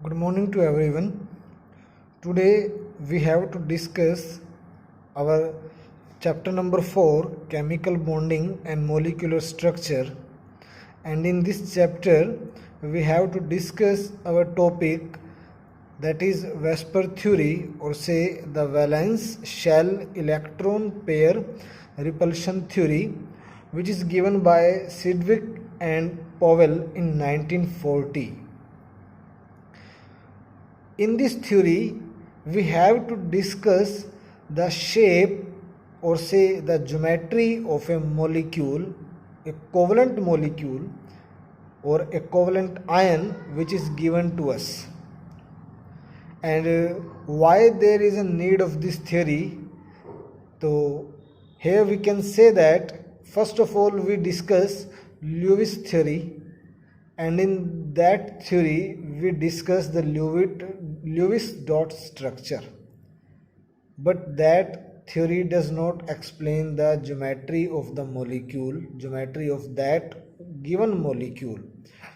Good morning to everyone. Today we have to discuss our chapter number 4, chemical bonding and molecular structure. And in this chapter we have to discuss our topic, that is Vesper theory, or say the valence shell electron pair repulsion theory, which is given by Sidgwick and Powell in 1940. In this theory, we have to discuss the shape, or say the geometry of a molecule, a covalent molecule or a covalent ion which is given to us, and why there is a need of this theory. So here we can say that first of all we discuss Lewis theory, and in that theory we discuss the Lewis dot structure, but that theory does not explain the geometry of the molecule, geometry of that given molecule.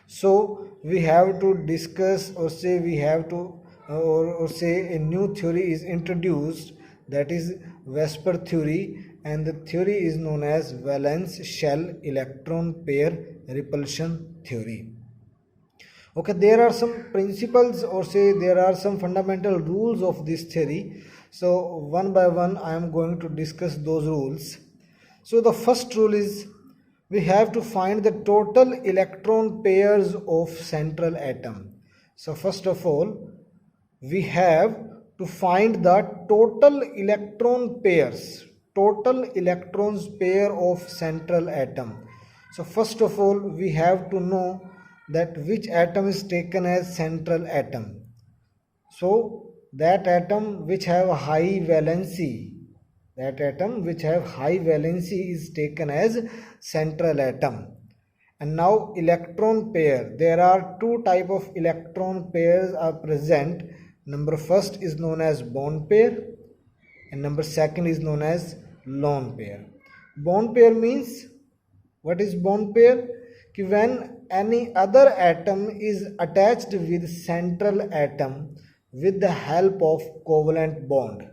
So we have to discuss, or say we have to or say a new theory is introduced, that is Vesper theory, and the theory is known as valence shell electron pair repulsion theory. Okay, there are some principles, or say there are some fundamental rules of this theory. So one by one I am going to discuss those rules. So the first rule is we have to find the total electron pairs of central atom. So first of all we have to find the total electron pairs, total electrons pair of central atom. So first of all we have to know that which atom is taken as central atom. So that atom which have high valency, that atom which have high valency is taken as central atom. And now electron pair, there are two type of electron pairs are present. Number first is known as bond pair, and number second is known as lone pair. Bond pair means, what is bond pair? When any other atom is attached with central atom with the help of covalent bond,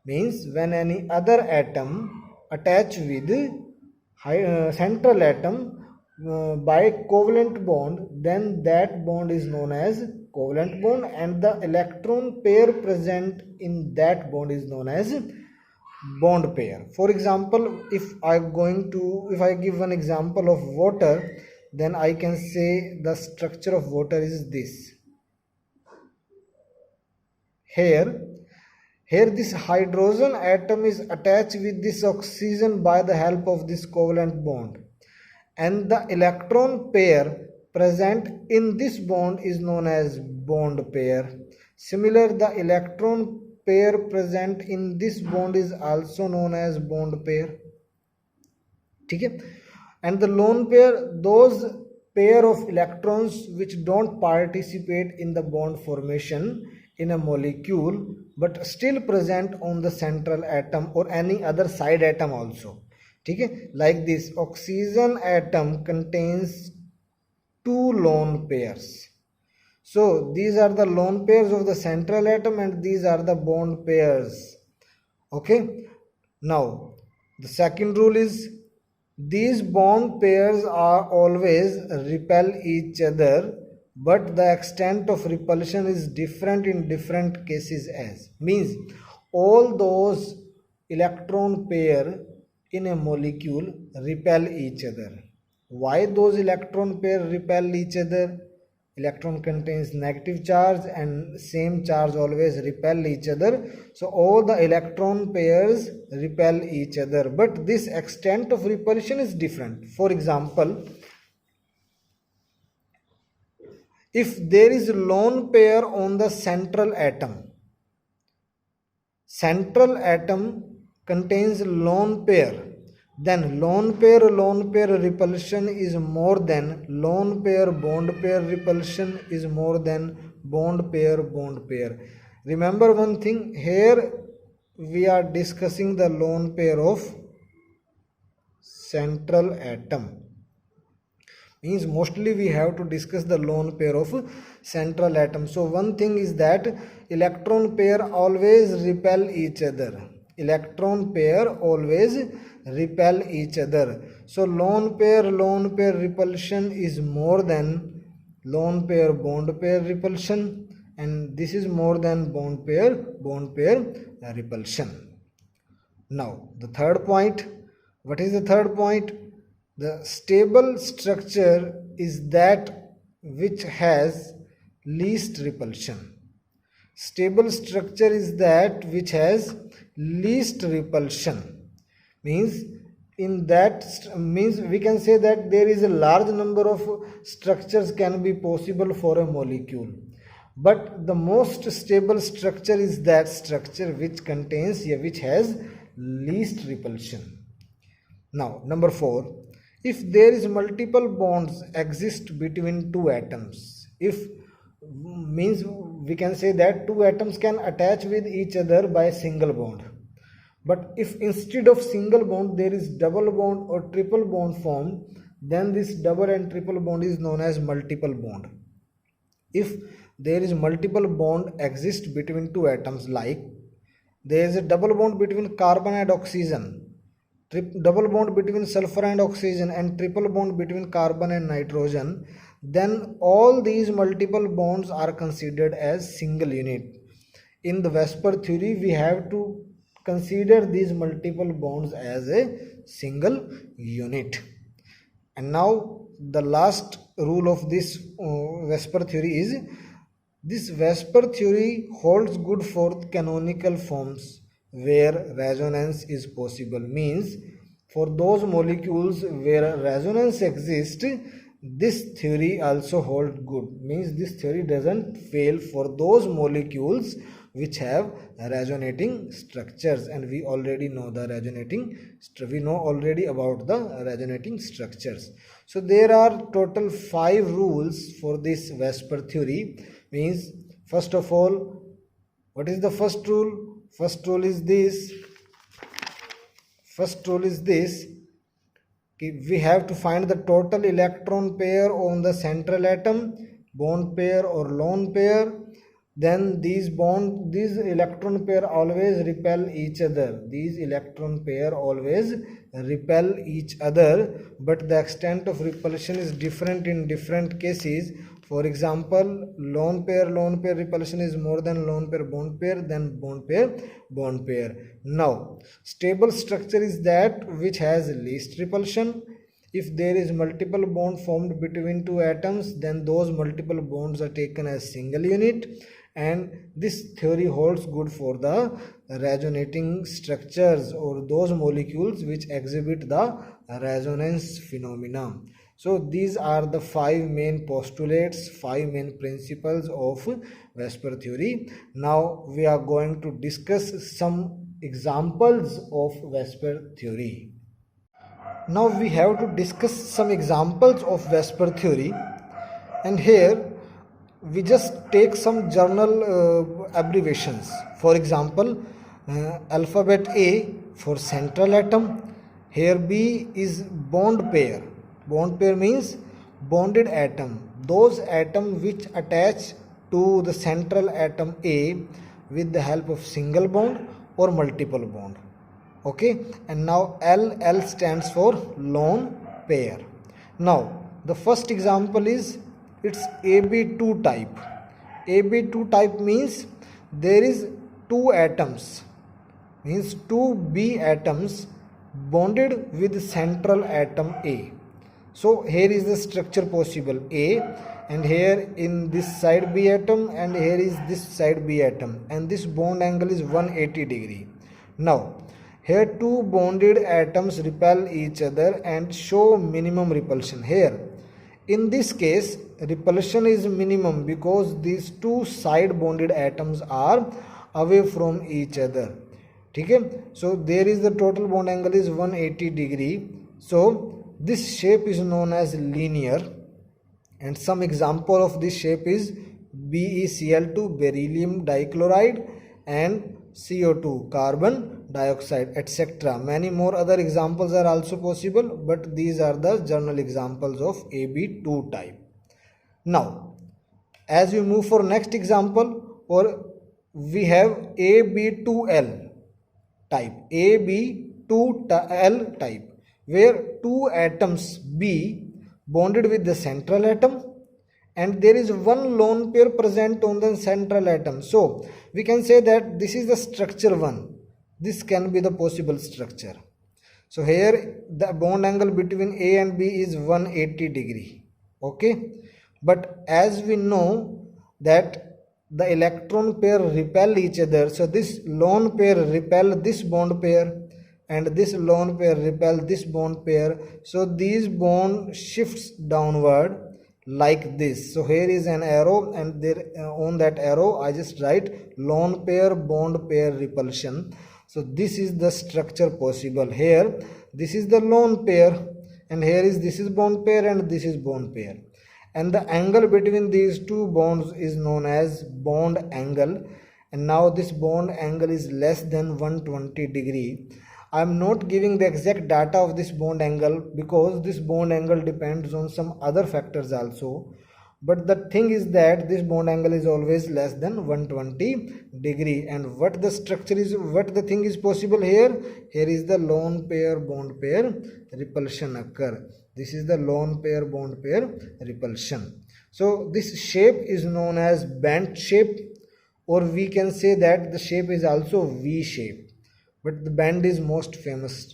means when any other atom attach with central atom by covalent bond, then that bond is known as covalent bond, and the electron pair present in that bond is known as bond pair. For example, if I give one example of water, then I can say the structure of water is this. Here this hydrogen atom is attached with this oxygen by the help of this covalent bond, and the electron pair present in this bond is known as bond pair. Similar, the electron pair present in this bond is also known as bond pair. Okay? And the lone pair, those pair of electrons which don't participate in the bond formation in a molecule but still present on the central atom or any other side atom also. Okay? Like this, oxygen atom contains two lone pairs. So these are the lone pairs of the central atom, and these are the bond pairs. Okay. Now the second rule is these bond pairs are always repel each other, but the extent of repulsion is different in different cases, as means all those electron pair in a molecule repel each other. Why those electron pair repel each other? Electron contains negative charge, and same charge always repel each other. So all the electron pairs repel each other, but this extent of repulsion is different. For example, if there is a lone pair on the central atom contains lone pair, then lone pair repulsion is more than lone pair bond pair repulsion is more than bond pair. Remember one thing, here we are discussing the lone pair of central atom, Means mostly we have to discuss the lone pair of central atom. So one thing is that electron pair always repel each other. Electron pair always repel each other. So lone pair repulsion is more than lone pair bond pair repulsion, and this is more than bond pair repulsion. Now the third point. What is the third point? The stable structure is that which has least repulsion. Stable structure is that which has least repulsion. Means we can say that there is a large number of structures can be possible for a molecule, but the most stable structure is that structure which has least repulsion. Now number 4, if there is multiple bonds exist between two atoms, means we can say that two atoms can attach with each other by a single bond, but if instead of single bond there is double bond or triple bond formed, then this double and triple bond is known as multiple bond. If there is multiple bond exist between two atoms, like there is a double bond between carbon and oxygen, double bond between sulfur and oxygen, and triple bond between carbon and nitrogen, then all these multiple bonds are considered as single unit. In the VSEPR theory, we have to consider these multiple bonds as a single unit. And now the last rule of this VSEPR theory is, this VSEPR theory holds good for canonical forms where resonance is possible. Means for those molecules where resonance exists, this theory also holds good. Means this theory doesn't fail for those molecules which have resonating structures, and we already know about the resonating structures. So there are total 5 rules for this VSEPR theory. Means first of all, what is the first rule? First rule is this. We have to find the total electron pair on the central atom, bond pair or lone pair. Then these electron pair always repel each other. But the extent of repulsion is different in different cases. For example, lone pair repulsion is more than lone pair bond pair, then bond pair. Now, stable structure is that which has least repulsion. If there is multiple bond formed between two atoms, then those multiple bonds are taken as single unit. And this theory holds good for the resonating structures or those molecules which exhibit the resonance phenomena. So these are the 5 main postulates, 5 main principles of VSEPR theory. Now we are going to discuss some examples of VSEPR theory. Now we have to discuss some examples of VSEPR theory, and here we just take some journal abbreviations. For example, alphabet A for central atom. Here B is bond pair. Bond pair means bonded atom. Those atoms which attach to the central atom A with the help of single bond or multiple bond. Okay, and now L stands for lone pair. Now the first example is, it's AB2 type. AB2 type means there is two atoms, means two B atoms bonded with central atom A. So here is the structure possible, A, and here in this side B atom, and here is this side B atom, and this bond angle is 180 degree. Now here two bonded atoms repel each other and show minimum repulsion. Here in this case repulsion is minimum because these two side bonded atoms are away from each other. Okay? So there is the total bond angle is 180 degree. So this shape is known as linear, and some example of this shape is BeCl2 beryllium dichloride and CO2 carbon dioxide, etc. Many more other examples are also possible, but these are the general examples of Ab2 type. Now, as we move for next example, or we have Ab2L type, Ab2L type, where two atoms B bonded with the central atom, and there is one lone pair present on the central atom. So we can say that this is the structure 1. This can be the possible structure. So here the bond angle between A and B is 180 degree. Okay, but as we know that the electron pair repel each other, so this lone pair repel this bond pair, and this lone pair repel this bond pair, so these bond shifts downward like this. So here is an arrow, and there on that arrow I just write lone pair bond pair repulsion. So this is the structure possible. Here this is the lone pair, and here is this is bond pair, and this is bond pair, and the angle between these two bonds is known as bond angle. And now this bond angle is less than 120 degree. I am not giving the exact data of this bond angle because this bond angle depends on some other factors also, but the thing is that this bond angle is always less than 120 degree. And what the structure is, what the thing is possible here, here is the lone pair bond pair repulsion occur. This is the lone pair bond pair repulsion. So this shape is known as bent shape, or we can say that the shape is also V shape, but the bend is most famous.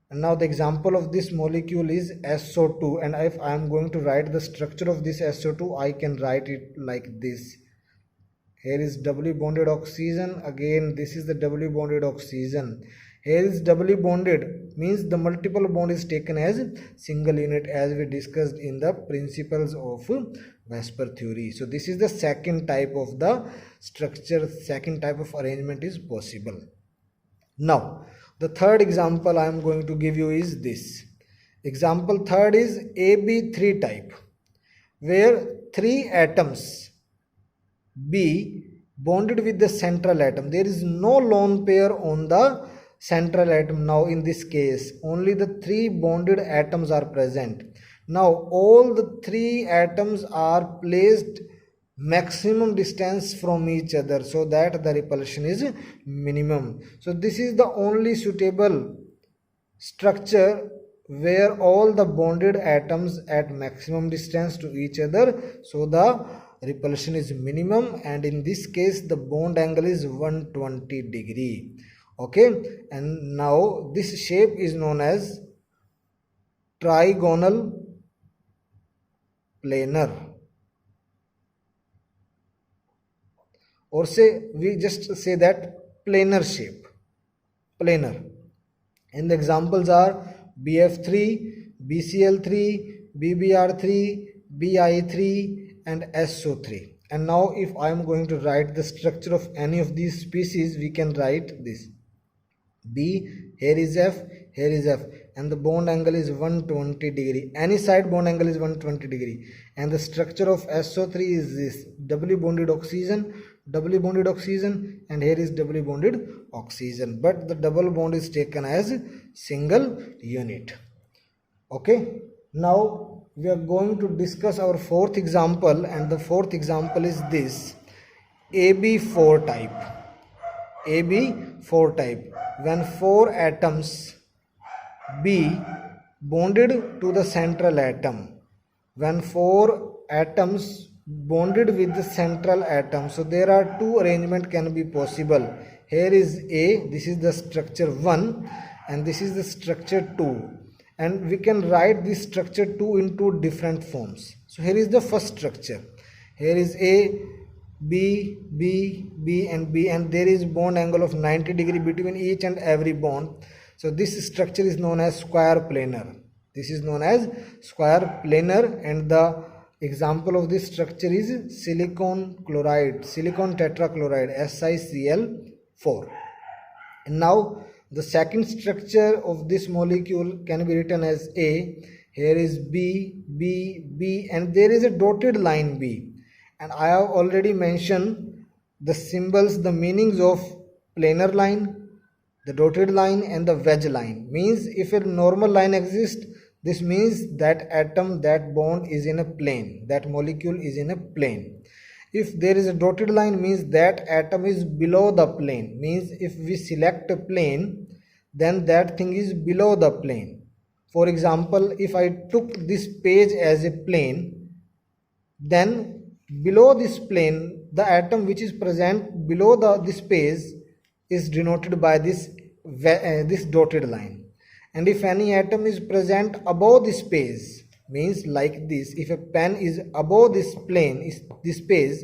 And now the example of this molecule is SO2, and if I am going to write the structure of this SO2, I can write it like this. Here is doubly bonded oxygen, again this is the doubly bonded oxygen. Here is doubly bonded means the multiple bond is taken as single unit, as we discussed in the principles of Vesper theory. So this is the second type of the structure, second type of arrangement is possible. Now the third example I am going to give you is this. Example third is AB3 type, where three atoms B bonded with the central atom. There is no lone pair on the central atom. Now in this case only the three bonded atoms are present. Now all the three atoms are placed maximum distance from each other, so that the repulsion is minimum. So this is the only suitable structure where all the bonded atoms at maximum distance to each other, so the repulsion is minimum, and in this case the bond angle is 120 degree. Okay, and now this shape is known as trigonal planar, or say we just say that planar shape, planar. And the examples are BF3, BCl3, BBr3, BI3 and SO3. And now if I am going to write the structure of any of these species, we can write this. B, here is F, here is F, and the bond angle is 120 degree. Any side bond angle is 120 degree. And the structure of SO3 is this: doubly bonded oxygen, and here is doubly bonded oxygen, but the double bond is taken as single unit. Okay, now we are going to discuss our fourth example, and the fourth example is this: AB4 type. AB4 type, when four atoms B bonded to the central atom, when four atoms bonded with the central atom, so there are two arrangement can be possible. Here is A, this is the structure 1, and this is the structure 2, and we can write this structure 2 into different forms. So here is the first structure. Here is A, B, B, B and B, and there is bond angle of 90 degree between each and every bond. So this structure is known as square planar. This is known as square planar, and the example of this structure is silicon chloride, silicon tetrachloride, SiCl4. And now the second structure of this molecule can be written as A. Here is B, B, B, and there is a dotted line B. And I have already mentioned the symbols, the meanings of planar line. the dotted line and the wedge line. Means if a normal line exists, this means that atom, that bond is in a plane, that molecule is in a plane. If there is a dotted line, means that atom is below the plane. Means if we select a plane, then that thing is below the plane. For example, if I took this page as a plane, then below this plane, the atom which is present below this page is denoted by this dotted line. And if any atom is present above this page, means like this, if a pen is above this plane, this page,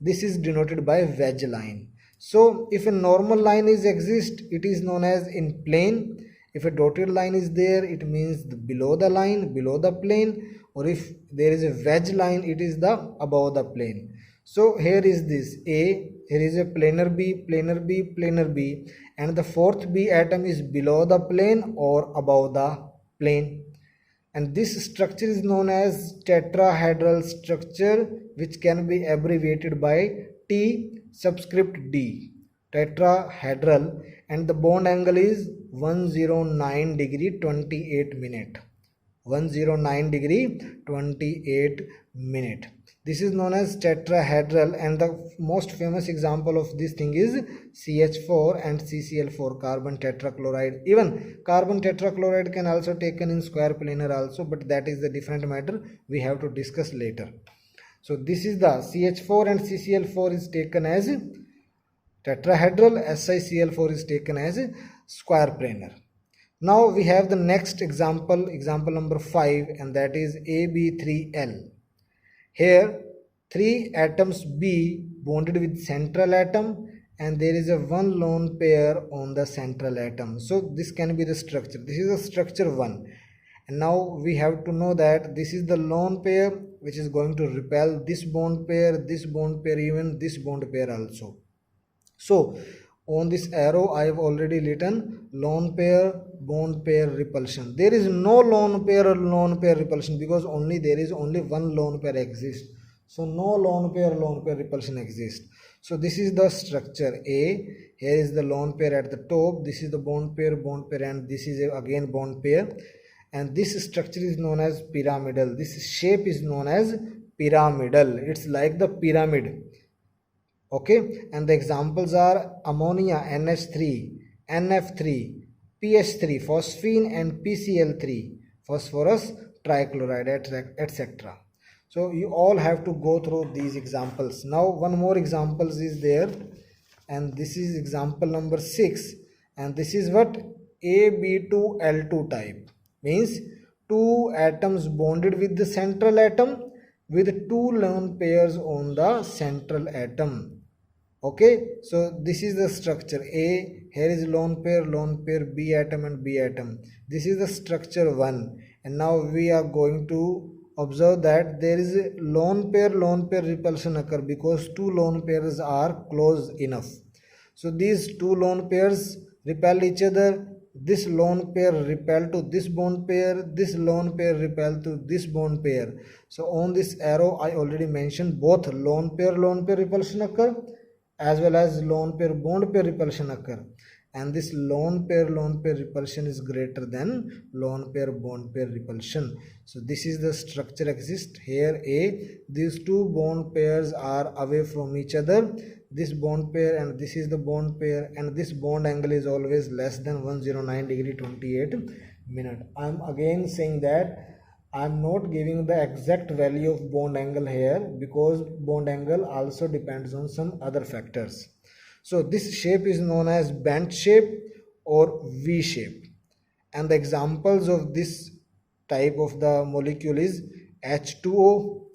this is denoted by wedge line. So if a normal line exists, it is known as in plane. If a dotted line is there, it means below the line, below the plane. Or if there is a wedge line, it is the above the plane. So here is this A, here is a planar B, planar B, planar B, and the fourth B atom is below the plane or above the plane. And this structure is known as tetrahedral structure, which can be abbreviated by T subscript D, tetrahedral, and the bond angle is 109 degree 28 minute. 109 degree 28 minute. This is known as tetrahedral, and the most famous example of this thing is CH4 and CCl4, carbon tetrachloride. Even carbon tetrachloride can also taken in square planar also, but that is the different matter we have to discuss later. So this is the CH4 and CCl4 is taken as tetrahedral, SiCl4 is taken as square planar. Now we have the next example, example number 5, and that is AB3L. Here 3 atoms B bonded with central atom, and there is a one lone pair on the central atom. So this can be the structure. This is the structure 1. And now we have to know that this is the lone pair which is going to repel this bond pair, even this bond pair also. So on this arrow I have already written lone pair, bond pair, repulsion. There is no lone pair or lone pair repulsion, because there is only one lone pair exists. So no lone pair repulsion exists. So this is the structure A. Here is the lone pair at the top. This is the bond pair, and this is again bond pair. And this structure is known as pyramidal. This shape is known as pyramidal. It's like the pyramid. Okay, and the examples are ammonia, NH3, NF3, PH3, phosphine, and PCl3, phosphorus trichloride, etc. So you all have to go through these examples. Now one more example is there, and this is example number 6, and this is what AB2L2 type. Means 2 atoms bonded with the central atom with 2 lone pairs on the central atom. Okay, so this is the structure A. Here is lone pair, B atom and B atom. This is the structure 1. And now we are going to observe that there is a lone pair repulsion occur, because 2 lone pairs are close enough. So these 2 lone pairs repel each other. This lone pair repel to this bond pair, this lone pair repel to this bond pair. So on this arrow I already mentioned both lone pair repulsion occur as well as lone pair bond pair repulsion occur, and this lone pair repulsion is greater than lone pair bond pair repulsion. So this is the structure exists here. A, these 2 bond pairs are away from each other, this bond pair and this is the bond pair, and this bond angle is always less than 109 degree 28 minute. I am again saying that I am not giving the exact value of bond angle here, because bond angle also depends on some other factors. So this shape is known as bent shape or V shape, and the examples of this type of the molecule is H2O,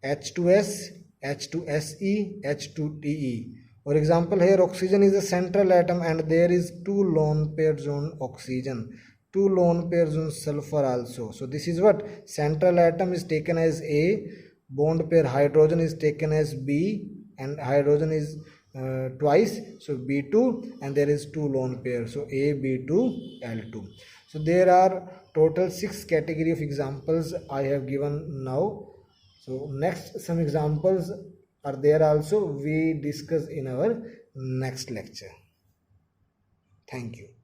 H2S, H2SE, H2TE. For example, here oxygen is a central atom and there is 2 lone pairs on oxygen, 2 lone pairs on sulfur also. So this is what central atom is taken as A, bond pair hydrogen is taken as B, and hydrogen is twice, so B2, and there is 2 lone pairs, so A, B2, L2. So there are total 6 category of examples I have given now. So next some examples are there also, we discuss in our next lecture. Thank you.